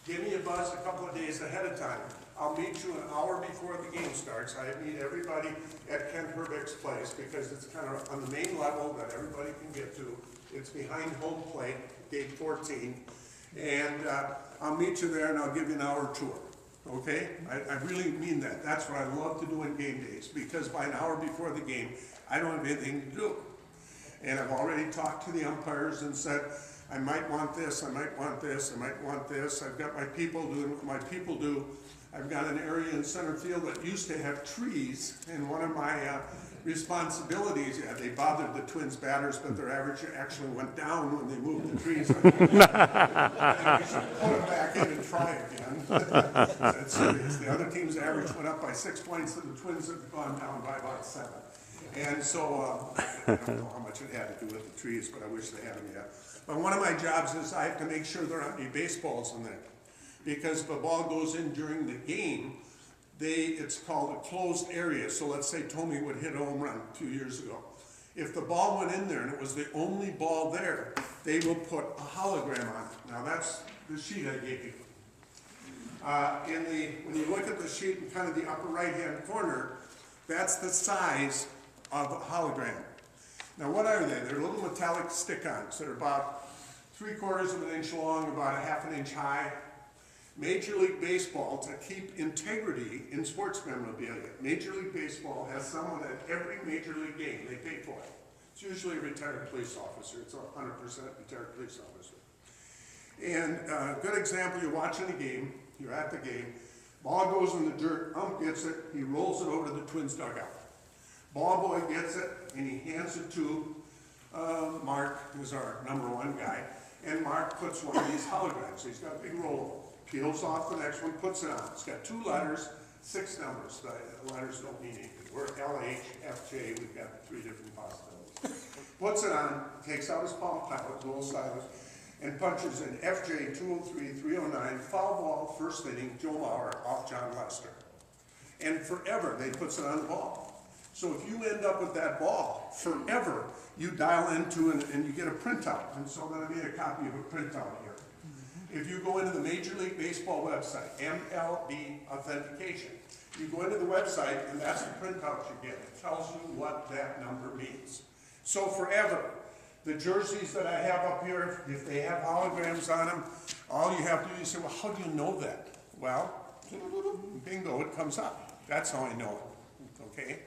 give me a buzz a couple of days ahead of time. I'll meet you an hour before the game starts. I meet everybody at Ken Herbeck's place because it's kind of on the main level that everybody can get to. It's behind home plate, gate 14. And I'll meet you there and I'll give you an hour tour. Okay? I really mean that. That's what I love to do on game days because by an hour before the game, I don't have anything to do. And I've already talked to the umpires and said, I might want this, I might want this, I might want this. I've got my people doing what my people do. I've got an area in center field that used to have trees, and one of my responsibilities, yeah, they bothered the Twins batters, but their average actually went down when they moved the trees. And we should put it back in and try again. That's serious. The other team's average went up by 6 points, and the Twins have gone down by about 7. And so, I don't know how much it had to do with the trees, but I wish they had them yet. But one of my jobs is I have to make sure there aren't any baseballs in there. Because if the ball goes in during the game, it's called a closed area. So let's say Tommy would hit a home run a few years ago. If the ball went in there and it was the only ball there, they will put a hologram on it. Now that's the sheet I gave you. When you look at the sheet in kind of the upper right-hand corner, that's the size of a hologram. Now what are they? They're little metallic stick-ons that are about 3/4 of an inch long, about a half an inch high. Major League Baseball, to keep integrity in sports memorabilia, Major League Baseball has someone at every Major League game, they pay for it. It's usually a retired police officer, it's a 100% retired police officer. And a good example, you're watching a game, you're at the game, ball goes in the dirt, ump gets it, he rolls it over to the Twins dugout. Ball boy gets it, and he hands it to Mark, who's our #1 guy, and Mark puts one of these holograms. He's got a big roll, peels off the next one, puts it on. It's got 2 letters, 6 numbers. The letters don't mean anything. We're LH, FJ, we've got 3 different possibilities. Puts it on, takes out his palm pilot, little stylus, and punches in FJ 203-309, foul ball, first inning, Joe Mauer off John Lester. And forever, they puts it on the ball. So if you end up with that ball, forever, you dial into and you get a printout. And so then I made a copy of a printout here. If you go into the Major League Baseball website, MLB Authentication, you go into the website and that's the printout you get. It tells you what that number means. So forever, the jerseys that I have up here, if they have holograms on them, all you have to do is say, well, how do you know that? Well, bingo, it comes up. That's how I know it, okay?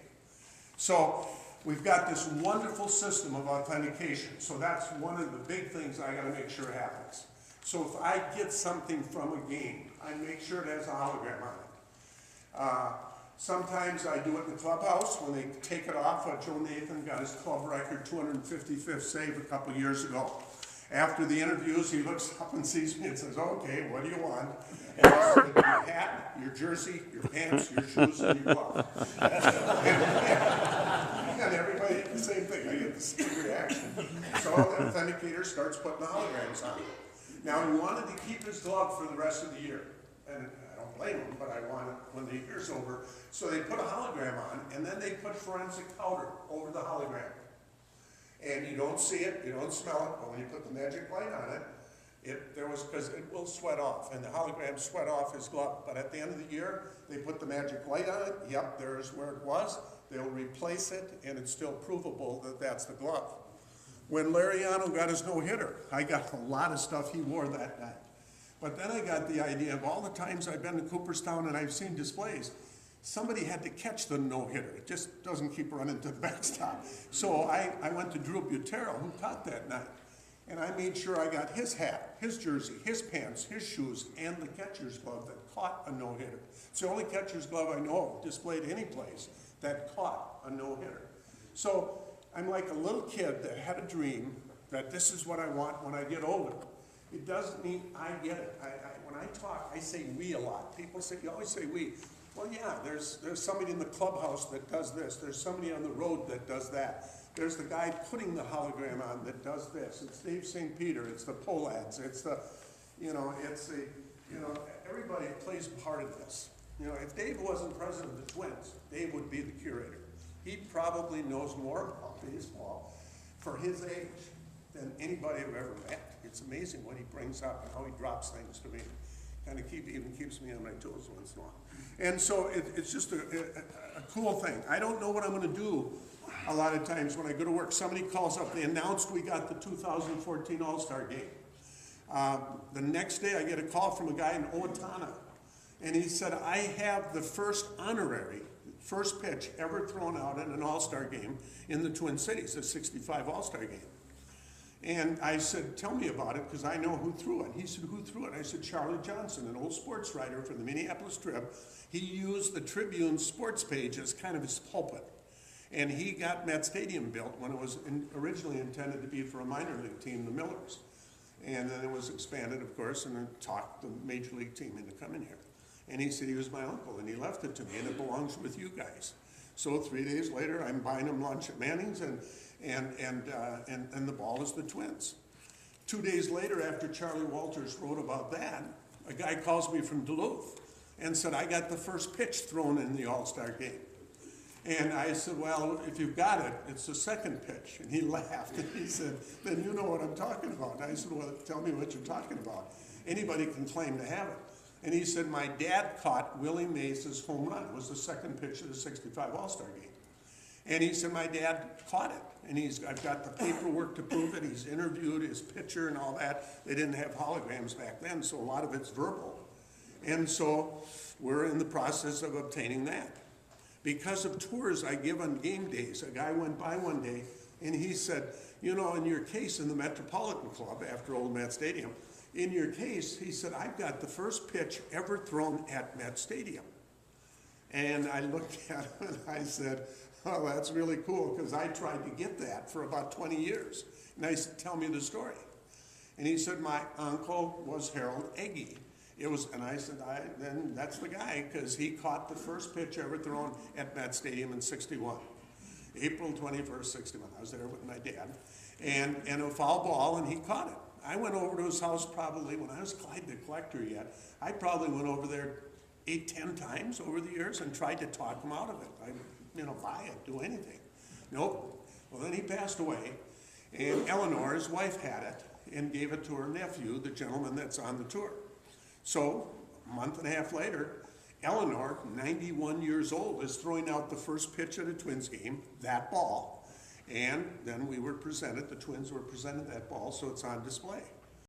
So we've got this wonderful system of authentication. So that's one of the big things I got to make sure happens. So if I get something from a game, I make sure it has a hologram on it. Sometimes I do it in the clubhouse when they take it off. Joe Nathan got his club record 255th save a couple years ago. After the interviews, he looks up and sees me and says, okay, what do you want? And I said, your hat, your jersey, your pants, your shoes, and your glove. And everybody did the same thing. I get the same reaction. So the authenticator starts putting the holograms on. Now, he wanted to keep his glove for the rest of the year. And I don't blame him, but I want it when the year's over. So they put a hologram on, and then they put forensic powder over the hologram. And you don't see it, you don't smell it, but when you put the magic light on it, because it will sweat off, and the holograms sweat off his glove. But at the end of the year, they put the magic light on it, yep, there's where it was. They'll replace it, and it's still provable that that's the glove. When Lariano got his no-hitter, I got a lot of stuff he wore that night. But then I got the idea of all the times I've been to Cooperstown and I've seen displays, somebody had to catch the no-hitter. It just doesn't keep running to the backstop. So I went to Drew Butero, who taught that night, and I made sure I got his hat, his jersey, his pants, his shoes, and the catcher's glove that caught a no-hitter. It's the only catcher's glove I know of displayed any place that caught a no-hitter. So I'm like a little kid that had a dream that this is what I want when I get older. It doesn't mean I get it. When I talk, I say we a lot. People say, you always say we. Well, yeah, there's somebody in the clubhouse that does this. There's somebody on the road that does that. There's the guy putting the hologram on that does this. It's Dave St. Peter. It's the Polads. It's the, everybody plays part of this. If Dave wasn't president of the Twins, Dave would be the curator. He probably knows more about baseball for his age than anybody I've ever met. It's amazing what he brings up and how he drops things to me. kind of even keeps me on my toes once in a while. And so it's just a cool thing. I don't know what I'm going to do a lot of times when I go to work. Somebody calls up, they announced we got the 2014 All-Star game. The next day I get a call from a guy in Owatonna, and he said, I have the first pitch ever thrown out in an All-Star game in the Twin Cities, the 65 All-Star game. And I said, tell me about it, because I know who threw it. He said, who threw it? I said, Charlie Johnson, an old sports writer for the Minneapolis Trib. He used the Tribune sports page as kind of his pulpit. And he got Met Stadium built when it was originally intended to be for a minor league team, the Millers. And then it was expanded, of course, and then talked the major league team into coming here. And he said he was my uncle, and he left it to me, and it belongs with you guys. So 3 days later, I'm buying him lunch at Manning's, and the ball is the Twins. 2 days later, after Charlie Walters wrote about that, a guy calls me from Duluth and said, I got the first pitch thrown in the All-Star game. And I said, well, if you've got it, it's the second pitch. And he laughed, and he said, then you know what I'm talking about. And I said, well, tell me what you're talking about. Anybody can claim to have it. And he said, my dad caught Willie Mays' home run. It was the second pitch of the 65 All-Star game. And he said, my dad caught it. And I've got the paperwork to prove it. He's interviewed his pitcher and all that. They didn't have holograms back then, so a lot of it's verbal. And so we're in the process of obtaining that. Because of tours I give on game days, a guy went by one day and he said, you know, in your case in the Metropolitan Club, after Old Met Stadium, in your case, he said, I've got the first pitch ever thrown at Met Stadium. And I looked at him and I said, oh, that's really cool, because I tried to get that for about 20 years. And I said, tell me the story. And he said, my uncle was Harold Egge. And I said, then that's the guy, because he caught the first pitch ever thrown at Met Stadium in '61. April 21st, '61. I was there with my dad. And a foul ball, and he caught it. I went over to his house probably, when I was Clyde the Collector yet, I probably went over there 8-10 times over the years and tried to talk him out of it. Buy it, do anything. Nope. Well, then he passed away, and Eleanor, his wife, had it and gave it to her nephew, the gentleman that's on the tour. So, a month and a half later, Eleanor, 91 years old, is throwing out the first pitch at a Twins game, that ball, and then we were presented, the Twins were presented that ball, so it's on display.